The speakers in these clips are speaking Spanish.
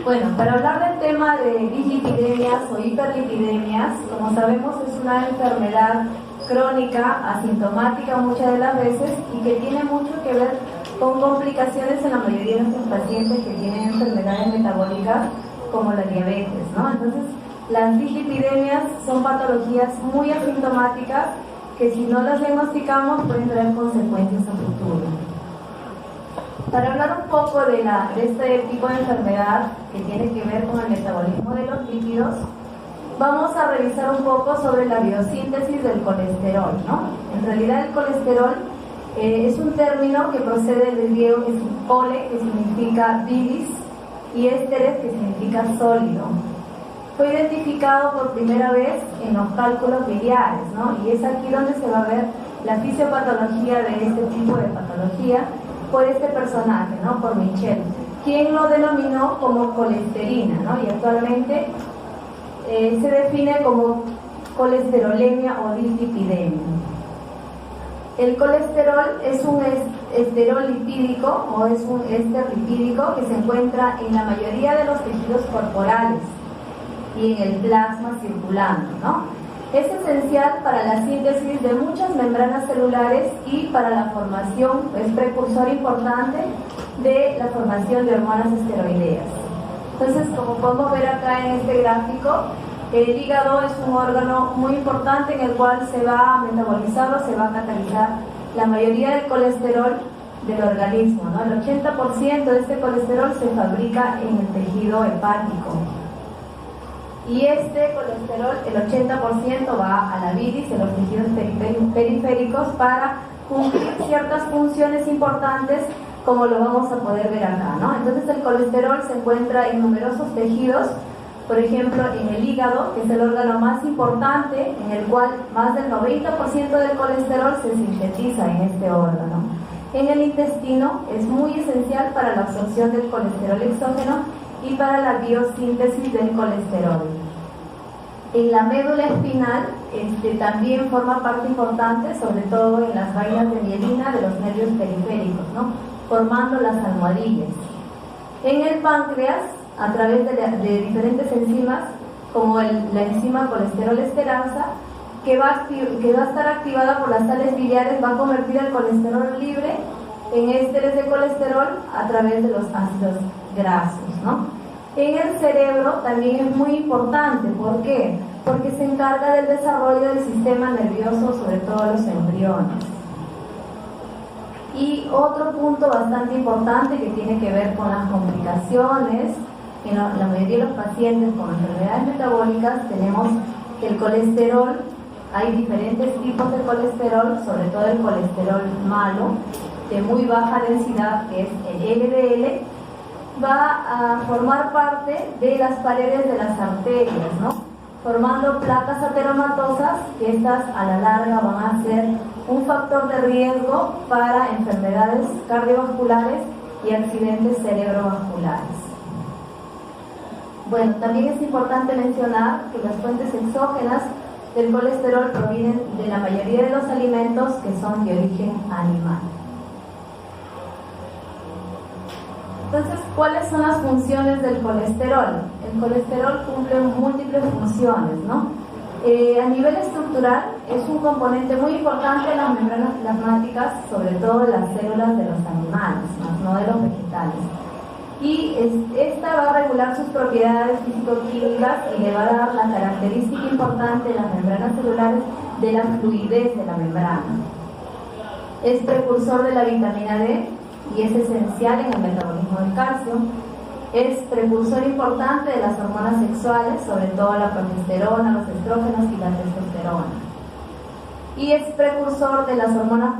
Bueno, para hablar del tema de dislipidemias o hiperlipidemias, como sabemos es una enfermedad crónica, asintomática muchas de las veces y que tiene mucho que ver con complicaciones en la mayoría de nuestros pacientes que tienen enfermedades metabólicas como la diabetes, ¿no? Entonces, las dislipidemias son patologías muy asintomáticas que si no las diagnosticamos pueden traer consecuencias a futuro. Para hablar un poco de este tipo de enfermedad que tiene que ver con el metabolismo de los lípidos, vamos a revisar un poco sobre la biosíntesis del colesterol, ¿no? En realidad el colesterol es un término que procede del griego que es cole, que significa bilis, y ésteres, que significa sólido. Fue identificado por primera vez en los cálculos biliares, ¿no? Y es aquí donde se va a ver la fisiopatología de este tipo de patología por este personaje, ¿no? Por Michel, quien lo denominó como colesterina, ¿no? Y actualmente se define como colesterolemia o dislipidemia. El colesterol es un esterol lipídico o es un éster lipídico que se encuentra en la mayoría de los tejidos corporales y en el plasma circulando, ¿no? Es esencial para la síntesis de muchas membranas celulares y para la formación, es precursor importante de la formación de hormonas esteroideas. Entonces, como podemos ver acá en este gráfico, el hígado es un órgano muy importante en el cual se va a metabolizar o se va a catalizar la mayoría del colesterol del organismo, ¿no? El 80% de este colesterol se fabrica en el tejido hepático. Y este colesterol, el 80% va a la bilis, en los tejidos periféricos, para cumplir ciertas funciones importantes, como lo vamos a poder ver acá, ¿no? Entonces el colesterol se encuentra en numerosos tejidos, por ejemplo en el hígado, que es el órgano más importante, en el cual más del 90% del colesterol se sintetiza en este órgano. En el intestino es muy esencial para la absorción del colesterol exógeno y para la biosíntesis del colesterol. En la médula espinal también forma parte importante, sobre todo en las vainas de mielina de los nervios periféricos, ¿no? Formando las almohadillas. En el páncreas, a través de diferentes enzimas, como la enzima colesterol esterasa, que va a estar activada por las sales biliares, va a convertir el colesterol libre en ésteres de colesterol a través de los ácidos grasos, ¿no? En el cerebro también es muy importante. ¿Por qué? Porque se encarga del desarrollo del sistema nervioso, sobre todo los embriones. Y otro punto bastante importante que tiene que ver con las complicaciones, en la mayoría de los pacientes con enfermedades metabólicas tenemos que el colesterol, hay diferentes tipos de colesterol, sobre todo el colesterol malo, de muy baja densidad, que es el LDL, va a formar parte de las paredes de las arterias, ¿no? Formando placas ateromatosas, que estas a la larga van a ser un factor de riesgo para enfermedades cardiovasculares y accidentes cerebrovasculares. Bueno, también es importante mencionar que las fuentes exógenas del colesterol provienen de la mayoría de los alimentos que son de origen animal. Entonces, ¿cuáles son las funciones del colesterol? El colesterol cumple múltiples funciones, ¿no? A nivel estructural, es un componente muy importante en las membranas plasmáticas, sobre todo en las células de los animales, más no de los vegetales. Y esta va a regular sus propiedades físico-químicas y le va a dar la característica importante de las membranas celulares de la fluidez de la membrana. Es precursor de la vitamina D y es esencial en el metabolismo del calcio. Es precursor importante de las hormonas sexuales, sobre todo la progesterona, los estrógenos y la testosterona. Y es precursor de las hormonas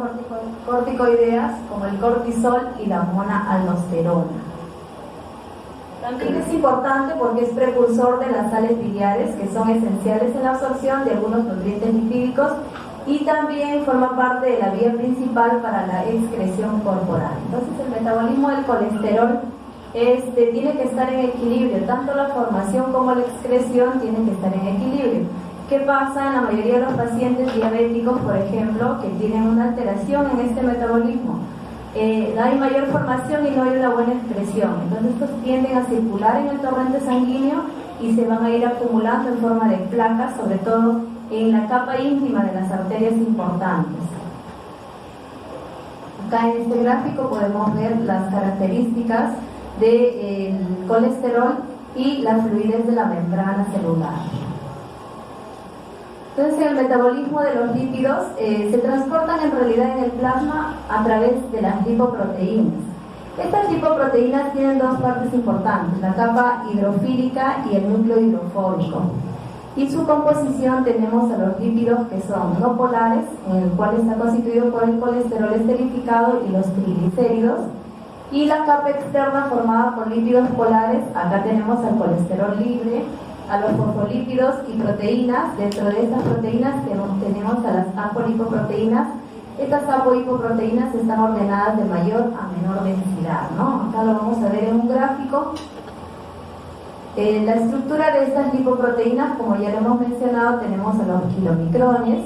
corticoideas, como el cortisol y la hormona aldosterona. También es importante porque es precursor de las sales biliares, que son esenciales en la absorción de algunos nutrientes lipídicos, y también forma parte de la vía principal para la excreción corporal. Entonces el metabolismo del colesterol tiene que estar en equilibrio, tanto la formación como la excreción tienen que estar en equilibrio. ¿Qué pasa en la mayoría de los pacientes diabéticos, por ejemplo, que tienen una alteración en este metabolismo? no hay mayor formación y no hay una buena excreción. Entonces estos tienden a circular en el torrente sanguíneo y se van a ir acumulando en forma de placas, sobre todo en la capa íntima de las arterias importantes. Acá en este gráfico podemos ver las características del colesterol y la fluidez de la membrana celular. Entonces, el metabolismo de los lípidos se transportan en realidad en el plasma a través de las lipoproteínas. Estas lipoproteínas tienen dos partes importantes, la capa hidrofílica y el núcleo hidrofóbico. Y su composición tenemos a los lípidos que son no polares, en el cual está constituido por el colesterol esterificado y los triglicéridos, y la capa externa formada por lípidos polares. Acá tenemos al colesterol libre, a los fosfolípidos y proteínas. Dentro de estas proteínas tenemos a las apolipoproteínas. Estas apolipoproteínas están ordenadas de mayor a menor densidad, ¿no? Acá lo vamos a ver en un gráfico. La estructura de estas lipoproteínas, como ya lo hemos mencionado, tenemos a los kilomicrones,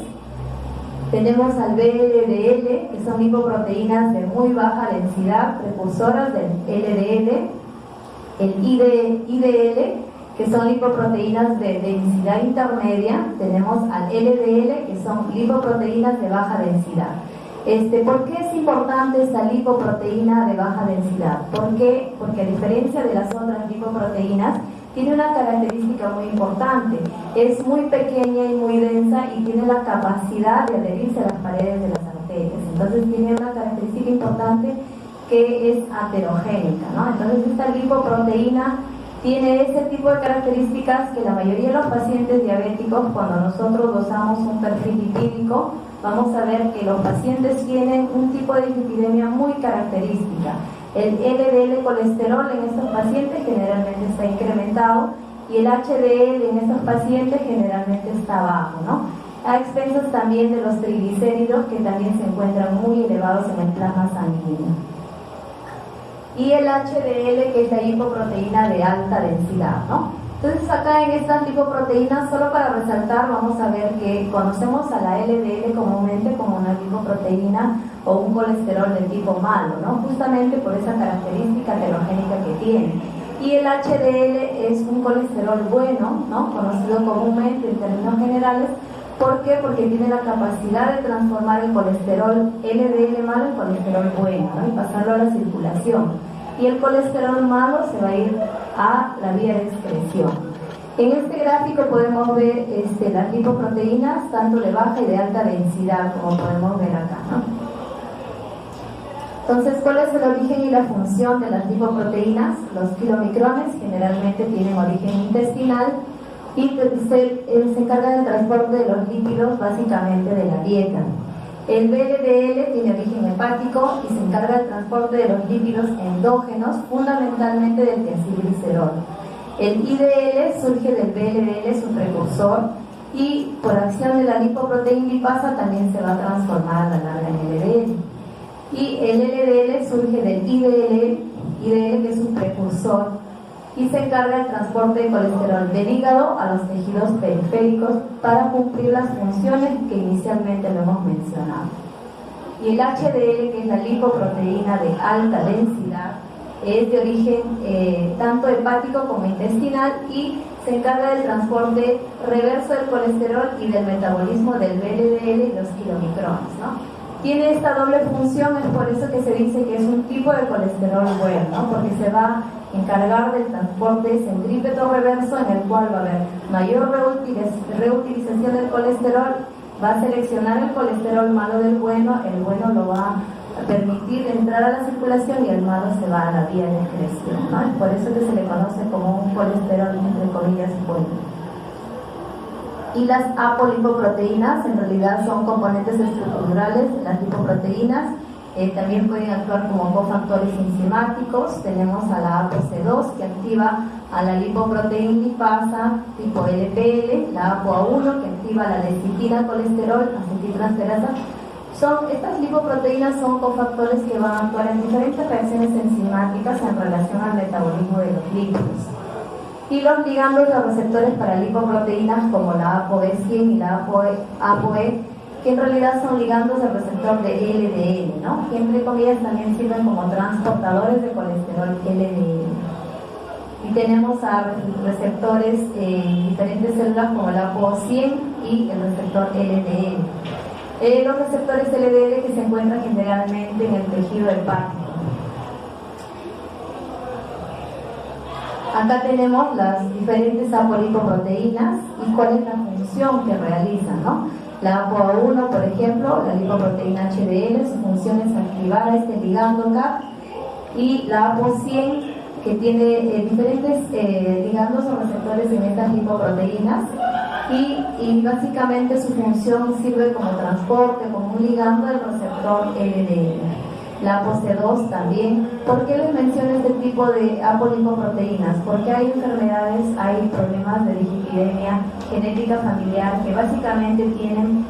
tenemos al VLDL, que son lipoproteínas de muy baja densidad, precursoras del LDL, el IDL, que son lipoproteínas de densidad intermedia, tenemos al LDL, que son lipoproteínas de baja densidad. ¿Por qué es importante esta lipoproteína de baja densidad? ¿Por qué? Porque a diferencia de las otras lipoproteínas, tiene una característica muy importante. Es muy pequeña y muy densa y tiene la capacidad de adherirse a las paredes de las arterias. Entonces tiene una característica importante que es aterogénica, ¿no? Entonces esta lipoproteína tiene ese tipo de características que la mayoría de los pacientes diabéticos, cuando nosotros dosamos un perfil lipídico, vamos a ver que los pacientes tienen un tipo de dislipidemia muy característica. El LDL colesterol en estos pacientes generalmente está incrementado y el HDL en estos pacientes generalmente está bajo, ¿no? A expensas también de los triglicéridos, que también se encuentran muy elevados en el plasma sanguíneo. Y el HDL, que es la lipoproteína de alta densidad, ¿no? Entonces acá en estas lipoproteínas, solo para resaltar, vamos a ver que conocemos a la LDL comúnmente como una lipoproteína o un colesterol de tipo malo, ¿no? Justamente por esa característica heterogénica que tiene. Y el HDL es un colesterol bueno, ¿no? Conocido comúnmente en términos generales. ¿Por qué? Porque tiene la capacidad de transformar el colesterol LDL malo en colesterol bueno, ¿no? Y pasarlo a la circulación. Y el colesterol malo se va a ir a la vía de excreción. En este gráfico podemos ver las lipoproteínas, tanto de baja y de alta densidad, como podemos ver acá, ¿no? Entonces, ¿cuál es el origen y la función de las lipoproteínas? Los kilomicrones generalmente tienen origen intestinal y se encarga del transporte de los lípidos básicamente de la dieta. El VLDL tiene origen hepático y se encarga del transporte de los lípidos endógenos, fundamentalmente del tiacilglicerol. El IDL surge del VLDL, su precursor, y por acción de la lipoproteína lipasa también se va a transformar a la larga en LDL. Y el LDL surge del IDL, que es su precursor, y se encarga del transporte de colesterol del hígado a los tejidos periféricos para cumplir las funciones que inicialmente lo hemos mencionado. Y el HDL, que es la lipoproteína de alta densidad, es de origen tanto hepático como intestinal y se encarga del transporte reverso del colesterol y del metabolismo del VLDL y los kilomicrones, ¿no? Tiene esta doble función, es por eso que se dice que es un tipo de colesterol bueno, ¿no? Porque se va a encargar del transporte centrípeto reverso, en el cual va a haber mayor reutilización del colesterol, va a seleccionar el colesterol malo del bueno, el bueno lo va a permitir entrar a la circulación y el malo se va a la vía de excreción, ¿no? Es por eso que se le conoce como un colesterol, entre comillas, bueno. Y las apolipoproteínas en realidad son componentes estructurales de las lipoproteínas. También pueden actuar como cofactores enzimáticos. Tenemos a la ApoC2 que activa a la lipoproteína lipasa tipo LPL, la ApoA1 que activa la lecitina colesterol, acetiltransferasa. Estas lipoproteínas son cofactores que van a actuar en diferentes reacciones enzimáticas en relación al metabolismo de los lípidos. Y los ligandos, los receptores para lipoproteínas como la ApoE100 y la ApoE, que en realidad son ligandos del receptor de LDL, ¿no? Que entre comillas también sirven como transportadores de colesterol LDL. Y tenemos a receptores en diferentes células como el ApoC100 y el receptor LDL. Los receptores LDL que se encuentran generalmente en el tejido hepático. Acá tenemos las diferentes apolipoproteínas y cuál es la función que realizan, ¿no? La ApoA1, por ejemplo, la lipoproteína HDL, su función es activar este ligando CAP, y la ApoC100, que tiene diferentes ligandos o receptores en estas lipoproteínas, y básicamente su función sirve como transporte, como un ligando del receptor LDL. La ApoC2 también. ¿Por qué les menciono este tipo de apolipoproteínas? Porque hay enfermedades, hay problemas de dislipidemia genética familiar que básicamente tienen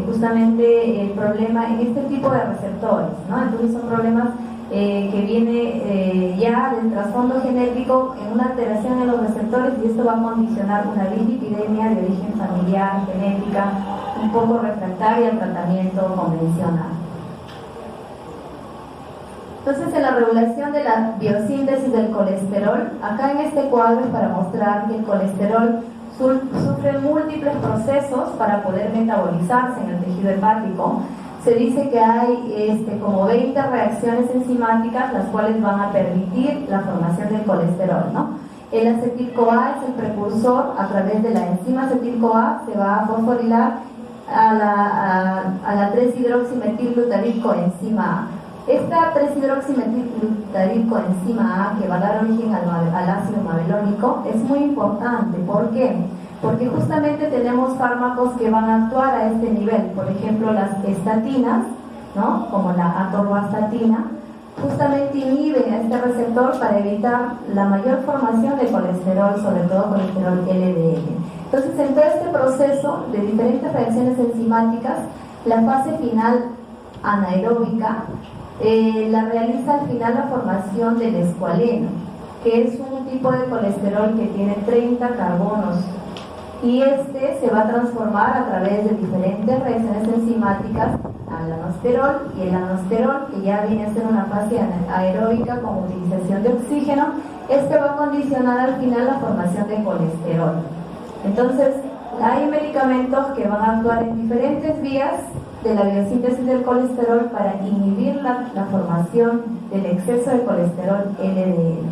justamente el problema en este tipo de receptores, ¿no? Entonces son problemas que viene ya del trasfondo genético en una alteración en los receptores, y esto va a condicionar una dislipidemia de origen familiar, genética, un poco refractaria al tratamiento convencional. Entonces, en la regulación de la biosíntesis del colesterol, acá en este cuadro es para mostrar que el colesterol sufre múltiples procesos para poder metabolizarse en el tejido hepático. Se dice que hay como 20 reacciones enzimáticas las cuales van a permitir la formación del colesterol, ¿no? El acetil-CoA es el precursor. A través de la enzima acetil-CoA se va a fosforilar a la 3-hidroximetilglutaricoenzima A. Esta 3-hidroximetilglutaricoenzima A, que va a dar origen al ácido mabelónico, es muy importante. ¿Por qué? Porque justamente tenemos fármacos que van a actuar a este nivel. Por ejemplo, las estatinas, ¿no? Como la atorvastatina, justamente inhiben a este receptor para evitar la mayor formación de colesterol, sobre todo colesterol LDL. Entonces, en todo este proceso de diferentes reacciones enzimáticas, la fase final anaeróbica la realiza al final la formación del escualeno, que es un tipo de colesterol que tiene 30 carbonos, y este se va a transformar a través de diferentes reacciones enzimáticas al anosterol, y el anosterol, que ya viene a ser una fase aeróbica con utilización de oxígeno, este va a condicionar al final la formación de colesterol. Entonces, hay medicamentos que van a actuar en diferentes vías de la biosíntesis del colesterol para inhibir la formación del exceso de colesterol LDL.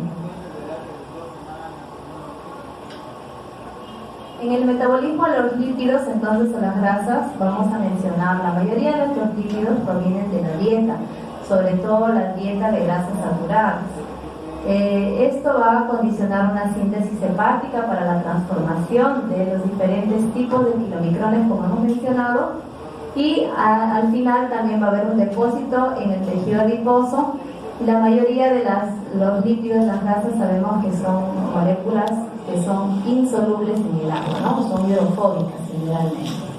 En el metabolismo de los lípidos, entonces, o las grasas, vamos a mencionar, la mayoría de nuestros lípidos provienen de la dieta, sobre todo la dieta de grasas saturadas. Esto va a condicionar una síntesis hepática para la transformación de los diferentes tipos de kilomicrones, como hemos mencionado, y al final también va a haber un depósito en el tejido adiposo. La mayoría de los lípidos, las grasas, sabemos que son moléculas que son insolubles en el agua, ¿no? Son hidrofóbicas generalmente.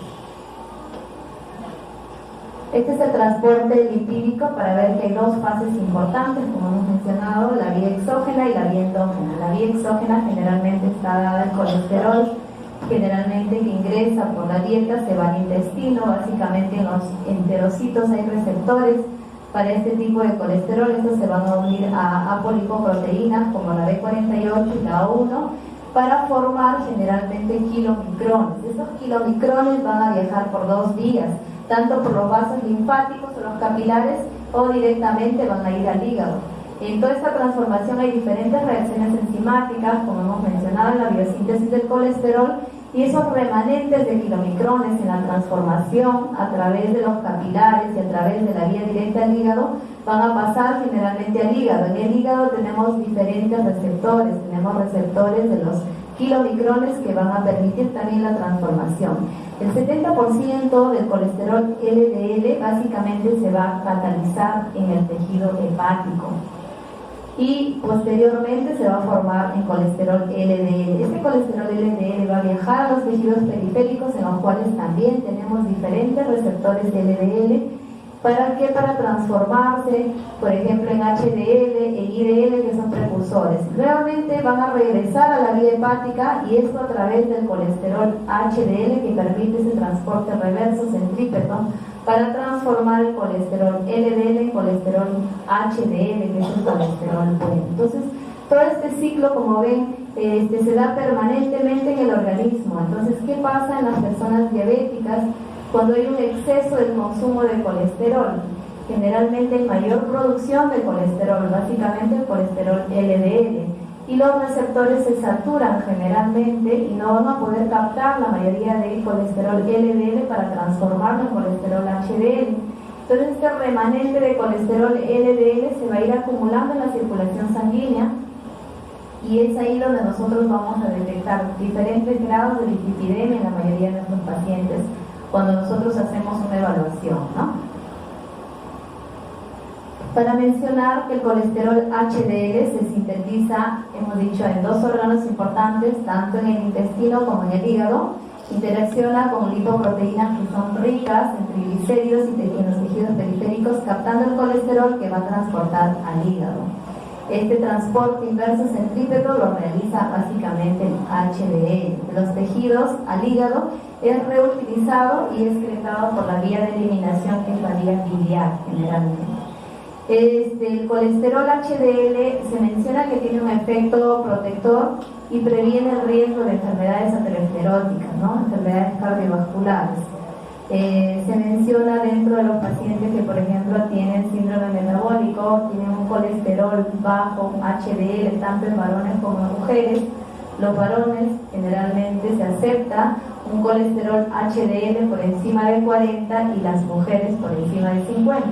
Este es el transporte lipídico, para ver que hay dos fases importantes, como hemos mencionado, la vía exógena y la vía endógena. La vía exógena generalmente está dada el colesterol, generalmente que ingresa por la dieta, se va al intestino. Básicamente en los enterocitos hay receptores para este tipo de colesterol. Estos se van a unir a apolipoproteínas como la B48 y la A1 para formar generalmente kilomicrones. Estos kilomicrones van a viajar por dos vías, tanto por los vasos linfáticos o los capilares, o directamente van a ir al hígado. En toda esta transformación hay diferentes reacciones enzimáticas, como hemos mencionado, en la biosíntesis del colesterol, y esos remanentes de kilomicrones en la transformación a través de los capilares y a través de la vía directa al hígado van a pasar generalmente al hígado. En el hígado tenemos diferentes receptores, tenemos receptores de los kilomicrones que van a permitir también la transformación. El 70% del colesterol LDL básicamente se va a catalizar en el tejido hepático y posteriormente se va a formar en colesterol LDL. Este colesterol LDL va a viajar a los tejidos periféricos, en los cuales también tenemos diferentes receptores LDL, ¿Para qué? Para transformarse, por ejemplo, en HDL, en IDL, que son precursores. Nuevamente van a regresar a la vía hepática, y esto a través del colesterol HDL, que permite ese transporte reverso centrípeto para transformar el colesterol LDL en colesterol HDL, que es el colesterol bueno. Entonces, todo este ciclo, como ven, se da permanentemente en el organismo. Entonces, ¿qué pasa en las personas diabéticas cuando hay un exceso del consumo de colesterol? Generalmente hay mayor producción de colesterol, básicamente el colesterol LDL, y los receptores se saturan generalmente y no van a poder captar la mayoría del colesterol LDL para transformarlo en colesterol HDL. Entonces, este remanente de colesterol LDL se va a ir acumulando en la circulación sanguínea, y es ahí donde nosotros vamos a detectar diferentes grados de dislipidemia en la mayoría de nuestros pacientes cuando nosotros hacemos una evaluación, ¿no? Para mencionar que el colesterol HDL se sintetiza, hemos dicho, en dos órganos importantes, tanto en el intestino como en el hígado. Interacciona con lipoproteínas que son ricas en triglicéridos y en los tejidos periféricos, captando el colesterol que va a transportar al hígado. Este transporte inverso centrípeto lo realiza básicamente el HDL. De los tejidos al hígado es reutilizado y excretado por la vía de eliminación, que es la vía biliar generalmente. El colesterol HDL se menciona que tiene un efecto protector y previene el riesgo de enfermedades ateroscleróticas, ¿no? Enfermedades cardiovasculares. Se menciona dentro de los pacientes que, por ejemplo, tienen síndrome metabólico, tienen un colesterol bajo, HDL, tanto en varones como en mujeres. Los varones generalmente se acepta un colesterol HDL por encima de 40 y las mujeres por encima de 50.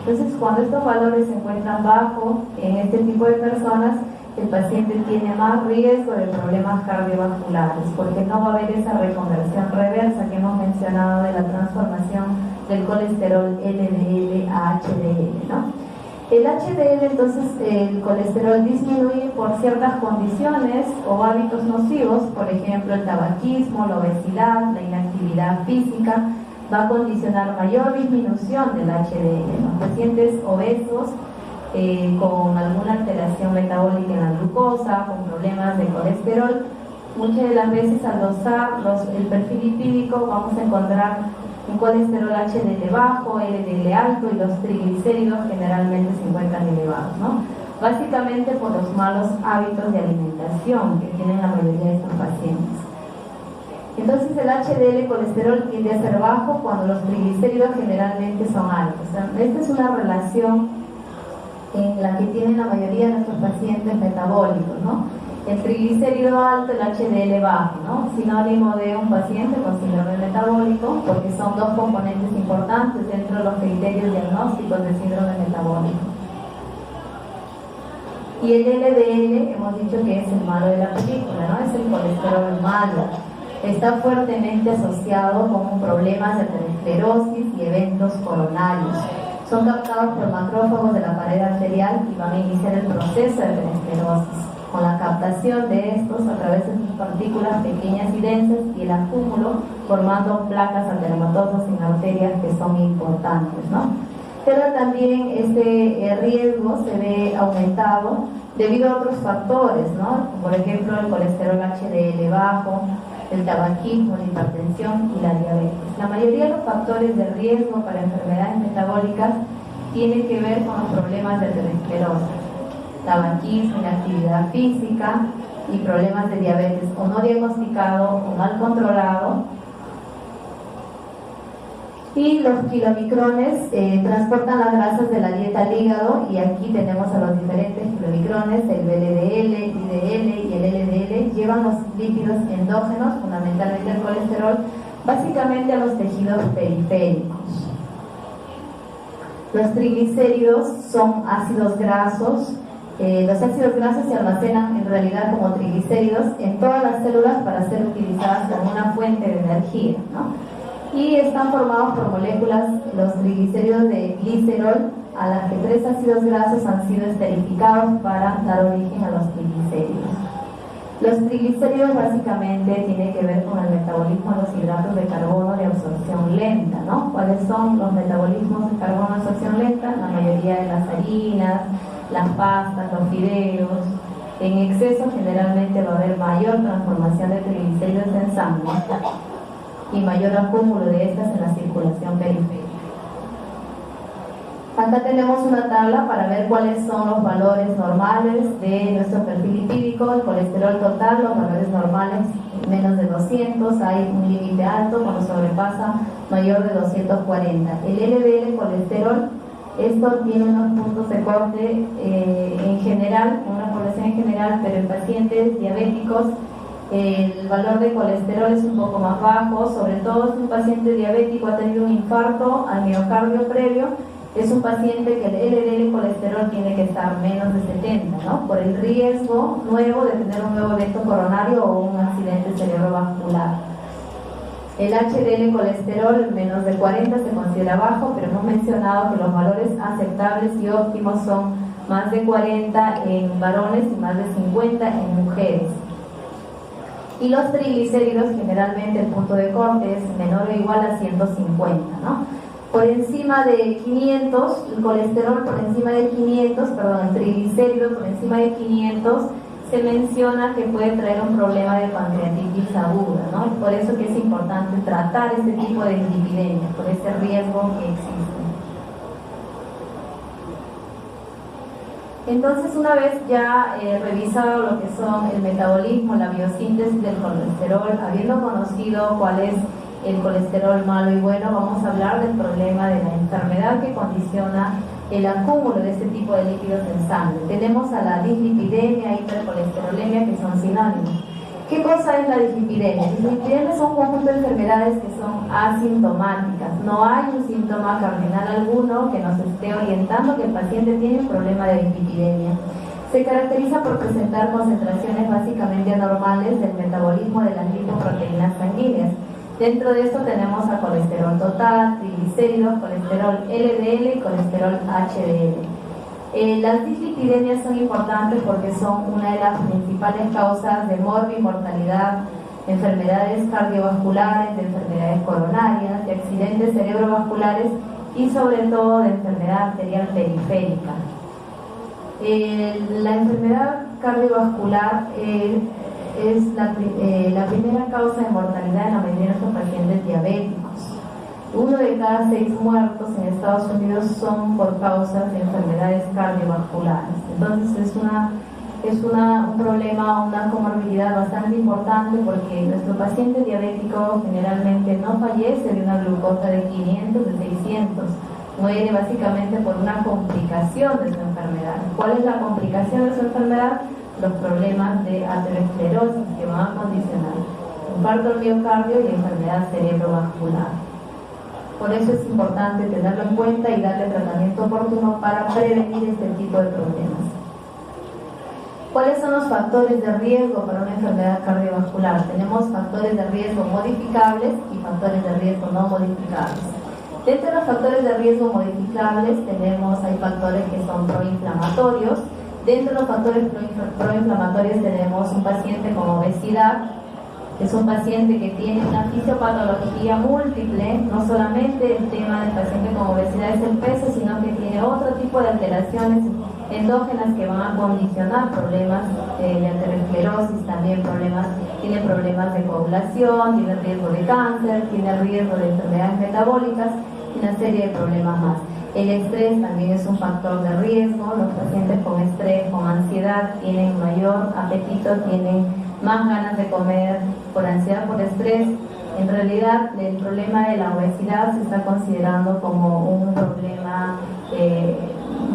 Entonces, cuando estos valores se encuentran bajos en este tipo de personas, el paciente tiene más riesgo de problemas cardiovasculares, porque no va a haber esa reconversión reversa que hemos mencionado de la transformación del colesterol LDL a HDL, ¿no? El HDL, entonces, el colesterol disminuye por ciertas condiciones o hábitos nocivos, por ejemplo, el tabaquismo, la obesidad, la inactividad física, va a condicionar mayor disminución del HDL. Los pacientes obesos con alguna alteración metabólica en la glucosa, con problemas de colesterol, muchas de las veces al dosar el perfil lipídico vamos a encontrar un colesterol HDL bajo, LDL alto, y los triglicéridos generalmente se encuentran elevados, ¿no? Básicamente por los malos hábitos de alimentación que tienen la mayoría de estos pacientes. Entonces, el HDL colesterol tiende a ser bajo cuando los triglicéridos generalmente son altos. O sea, esta es una relación en la que tienen la mayoría de nuestros pacientes metabólicos, ¿no? El triglicérido alto, el HDL bajo, ¿no? Sinónimo de un paciente con síndrome metabólico, porque son dos componentes importantes dentro de los criterios diagnósticos de síndrome metabólico. Y el LDL, hemos dicho que es el malo de la película, ¿no? Es el colesterol malo. Está fuertemente asociado con problemas de aterosclerosis y eventos coronarios. Son captados por macrófagos de la pared arterial y van a iniciar el proceso de aterosclerosis, con la captación de estos a través de sus partículas pequeñas y densas y el acúmulo formando placas ateromatosas en arterias que son importantes, ¿no? Pero también este riesgo se ve aumentado debido a otros factores, ¿no? Por ejemplo, el colesterol HDL bajo, el tabaquismo, la hipertensión y la diabetes. La mayoría de los factores de riesgo para enfermedades metabólicas tienen que ver con los problemas de aterosclerosis, tabaquismo, inactividad física y problemas de diabetes o no diagnosticado o mal controlado. Y los kilomicrones transportan las grasas de la dieta al hígado, y aquí tenemos a los diferentes kilomicrones, el VLDL, IDL y el LDL, llevan los lípidos endógenos, fundamentalmente el colesterol, básicamente a los tejidos periféricos. Los triglicéridos son ácidos grasos. Los ácidos grasos se almacenan en realidad como triglicéridos en todas las células para ser utilizadas como una fuente de energía, ¿no? Y están formados por moléculas, los triglicéridos de glicerol, a las que 3 ácidos grasos han sido esterificados para dar origen a los triglicéridos. Los triglicéridos básicamente tienen que ver con el metabolismo de los hidratos de carbono de absorción lenta, ¿no? ¿Cuáles son los metabolismos de carbono de absorción lenta? La mayoría de las harinas, las pastas, los fideos. En exceso generalmente va a haber mayor transformación de triglicéridos en sangre y mayor acúmulo de estas en la circulación periférica. Acá tenemos una tabla para ver cuáles son los valores normales de nuestro perfil lipídico. El colesterol total, los valores normales menos de 200, hay un límite alto cuando sobrepasa mayor de 240. El LDL colesterol, esto tiene unos puntos de corte en general, una población en general, pero en pacientes diabéticos el valor de colesterol es un poco más bajo, sobre todo si un paciente diabético ha tenido un infarto al miocardio previo. Es un paciente que el LDL colesterol tiene que estar menos de 70, ¿no? Por el riesgo nuevo de tener un nuevo evento coronario o un accidente cerebrovascular. El HDL colesterol menos de 40 se considera bajo, pero hemos mencionado que los valores aceptables y óptimos son más de 40 en varones y más de 50 en mujeres. Y los triglicéridos, generalmente el punto de corte es menor o igual a 150, ¿no? Por encima de 500, el colesterol por encima de 500, perdón, el triglicérido por encima de 500, se menciona que puede traer un problema de pancreatitis aguda, ¿no? Y por eso que es importante tratar este tipo de dislipidemia, por ese riesgo que existe. Entonces, una vez ya revisado lo que son el metabolismo, la biosíntesis del colesterol, habiendo conocido cuál es el colesterol malo y bueno, vamos a hablar del problema de la enfermedad que condiciona el acúmulo de este tipo de lípidos en sangre. Tenemos a la dislipidemia e hipercolesterolemia, que son sinónimos. ¿Qué cosa es la dislipidemia? Dislipidemia son un conjunto de enfermedades que son asintomáticas. No hay un síntoma cardinal alguno que nos esté orientando que el paciente tiene un problema de dislipidemia. Se caracteriza por presentar concentraciones básicamente anormales del metabolismo de las lipoproteínas sanguíneas. Dentro de esto tenemos a colesterol total, triglicéridos, colesterol LDL y colesterol HDL. Las dislipidemias son importantes porque son una de las principales causas de morbimortalidad, de enfermedades cardiovasculares, de enfermedades coronarias, de accidentes cerebrovasculares y sobre todo de enfermedad arterial periférica. La enfermedad cardiovascular es la primera causa de mortalidad en la mayoría de nuestros pacientes diabéticos. 1 de cada 6 muertos en Estados Unidos son por causas de enfermedades cardiovasculares. Entonces es un problema, una comorbilidad bastante importante porque nuestro paciente diabético generalmente no fallece de una glucosa de 500, de 600. Muere básicamente por una complicación de su enfermedad. ¿Cuál es la complicación de su enfermedad? Los problemas de aterosclerosis que van a condicionar infarto del miocardio y enfermedad cerebrovascular. Por eso es importante tenerlo en cuenta y darle tratamiento oportuno para prevenir este tipo de problemas. ¿Cuáles son los factores de riesgo para una enfermedad cardiovascular? Tenemos factores de riesgo modificables y factores de riesgo no modificables. Dentro de los factores de riesgo modificables hay factores que son proinflamatorios. Dentro de los factores proinflamatorios tenemos un paciente con obesidad, que es un paciente que tiene una fisiopatología múltiple. No solamente el tema del paciente con obesidad es el peso, sino que tiene otro tipo de alteraciones endógenas que van a condicionar problemas de aterosclerosis, también tiene problemas de coagulación, tiene riesgo de cáncer, tiene riesgo de enfermedades metabólicas y una serie de problemas más. El estrés también es un factor de riesgo. Los pacientes con estrés, con ansiedad, tienen mayor apetito, tienen más ganas de comer por ansiedad, por estrés. En realidad, el problema de la obesidad se está considerando como un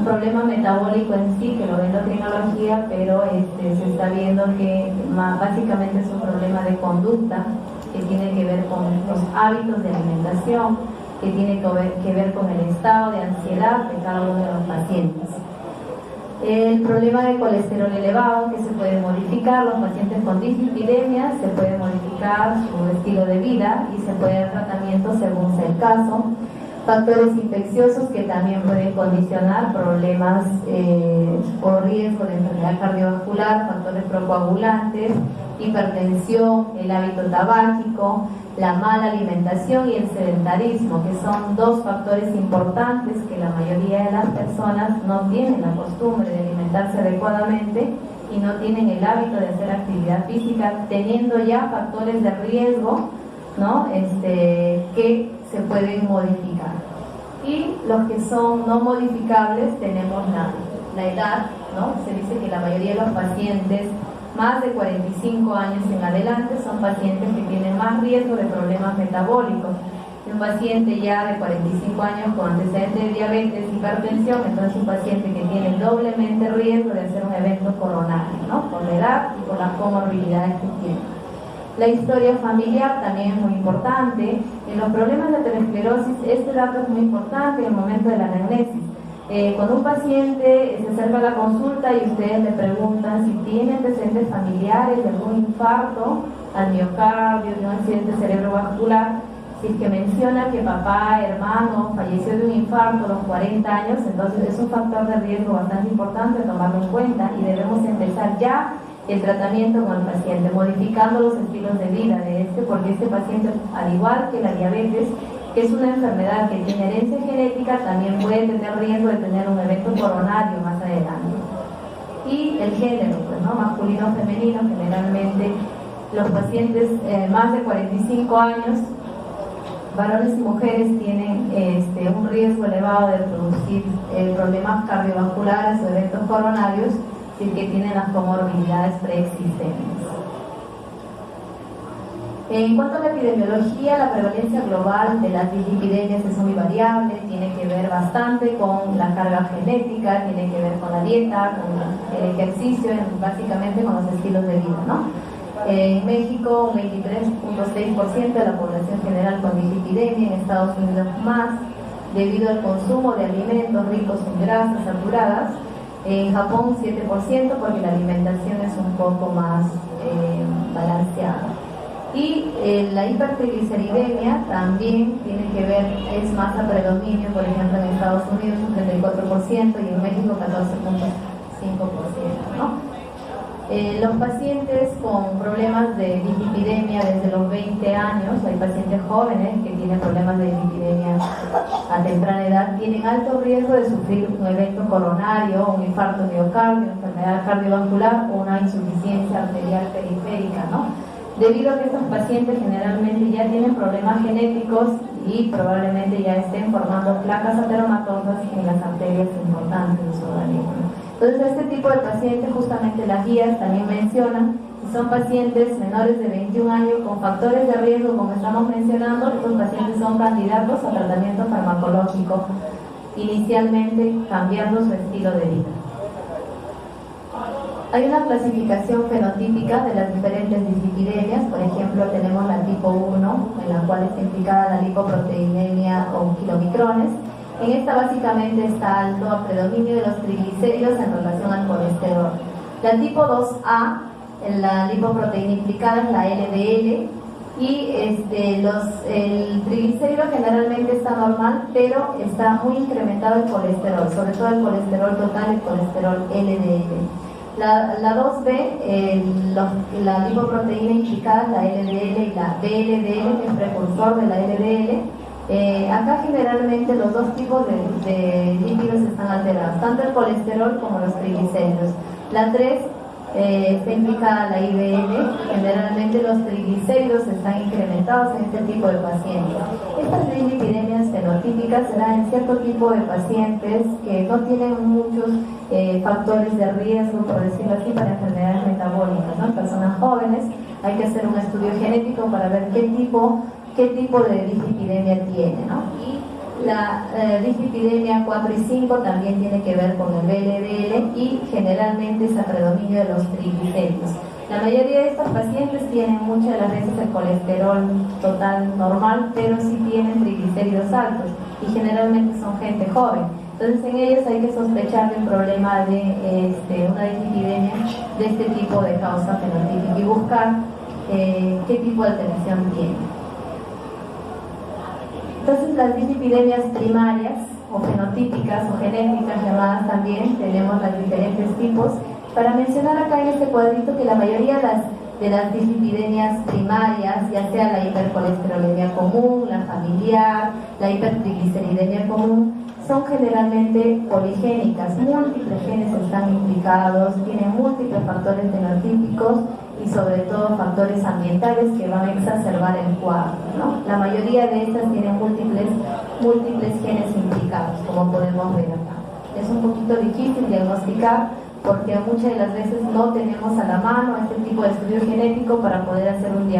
problema metabólico en sí, que lo ve endocrinología, pero se está viendo que básicamente es un problema de conducta que tiene que ver con los hábitos de alimentación, que tiene que ver con el estado de ansiedad de cada uno de los pacientes. El problema de colesterol elevado, que se puede modificar. Los pacientes con dislipidemia se puede modificar su estilo de vida y se puede dar tratamiento según sea el caso. Factores infecciosos que también pueden condicionar problemas o riesgo de enfermedad cardiovascular, factores procoagulantes, hipertensión, el hábito tabáquico, la mala alimentación y el sedentarismo, que son dos factores importantes que la mayoría de las personas no tienen la costumbre de alimentarse adecuadamente y no tienen el hábito de hacer actividad física, teniendo ya factores de riesgo, ¿no? Que se pueden modificar. Y los que son no modificables tenemos la edad, ¿no? Se dice que la mayoría de los pacientes más de 45 años en adelante son pacientes que tienen más riesgo de problemas metabólicos. Un paciente ya de 45 años con antecedentes de diabetes, hipertensión, entonces un paciente que tiene doblemente riesgo de hacer un evento coronario, ¿no? Por la edad y por las comorbilidades que tiene. La historia familiar también es muy importante. En los problemas de aterosclerosis, este dato es muy importante en el momento de la anamnesis. Cuando un paciente se acerca a la consulta y ustedes le preguntan si tiene antecedentes familiares de algún infarto al miocardio, de un accidente cerebrovascular, si es que menciona que papá, hermano, falleció de un infarto a los 40 años, entonces es un factor de riesgo bastante importante tomarlo en cuenta y debemos empezar ya el tratamiento con el paciente, modificando los estilos de vida de porque este paciente, al igual que la diabetes, que es una enfermedad que tiene herencia genética, también puede tener riesgo de tener un evento coronario más adelante. Y el género, pues, ¿no? Masculino o femenino, generalmente los pacientes más de 45 años, varones y mujeres, tienen un riesgo elevado de producir problemas cardiovasculares o eventos coronarios, si que tienen las comorbilidades preexistentes. En cuanto a la epidemiología, la prevalencia global de las dislipidemias es muy variable, tiene que ver bastante con la carga genética, tiene que ver con la dieta, con el ejercicio, básicamente con los estilos de vida, ¿no? En México, un 23.6% de la población general con dislipidemia, en Estados Unidos más, debido al consumo de alimentos ricos en grasas saturadas. En Japón 7%, porque la alimentación es un poco más balanceada. Y la hipertrigliceridemia también tiene que ver, es más a predominio, por ejemplo en Estados Unidos un 34% y en México 14.5%, ¿no? Los pacientes con problemas de dislipidemia desde los 20 años, hay pacientes jóvenes que tienen problemas de dislipidemia a temprana edad, tienen alto riesgo de sufrir un evento coronario, un infarto miocardio, enfermedad cardiovascular o una insuficiencia arterial periférica, ¿no? Debido a que estos pacientes generalmente ya tienen problemas genéticos y probablemente ya estén formando placas ateromatosas en las arterias importantes de su organismo. Entonces, este tipo de pacientes, justamente las guías también mencionan, si son pacientes menores de 21 años con factores de riesgo, como estamos mencionando, estos pacientes son candidatos a tratamiento farmacológico, inicialmente cambiando su estilo de vida. Hay una clasificación fenotípica de las diferentes dislipidemias. Por ejemplo, tenemos la tipo 1, en la cual está implicada la lipoproteinemia o kilomicrones. En esta básicamente está alto a predominio de los triglicéridos en relación al colesterol. La tipo 2A, la lipoproteína implicada es la LDL, y el triglicérido generalmente está normal, pero está muy incrementado el colesterol, sobre todo el colesterol total, el colesterol LDL. La 2B, la lipoproteína implicada, la LDL y la VLDL, que es precursor de la LDL. Acá generalmente los dos tipos de lípidos están alterados, tanto el colesterol como los triglicéridos. La 3 está implicada la IBL, generalmente los triglicéridos están incrementados en este tipo de pacientes. Estas dislipidemias fenotípicas se dan en cierto tipo de pacientes que no tienen muchos factores de riesgo, por decirlo así, para enfermedades metabólicas, ¿no? Personas jóvenes, hay que hacer un estudio genético para ver qué tipo de dislipidemia tiene, ¿no? Y la dislipidemia 4 y 5 también tiene que ver con el VLDL y generalmente es a predominio de los triglicéridos. La mayoría de estos pacientes tienen muchas de las veces el colesterol total normal, pero sí tienen triglicéridos altos y generalmente son gente joven. Entonces en ellos hay que sospechar de un problema de una dislipidemia de este tipo de causa fenotípica y buscar qué tipo de alteración tiene. Entonces las dislipidemias primarias o fenotípicas o genéticas llamadas también, tenemos los diferentes tipos. Para mencionar acá en este cuadrito que la mayoría de las dislipidemias primarias, ya sea la hipercolesterolemia común, la familiar, la hipertrigliceridemia común, son generalmente poligénicas, múltiples genes están implicados, tienen múltiples factores fenotípicos y sobre todo factores ambientales que van a exacerbar el cuadro, ¿no? La mayoría de estas tienen múltiples genes implicados, como podemos ver acá. Es un poquito difícil diagnosticar porque muchas de las veces no tenemos a la mano este tipo de estudio genético para poder hacer un diagnóstico.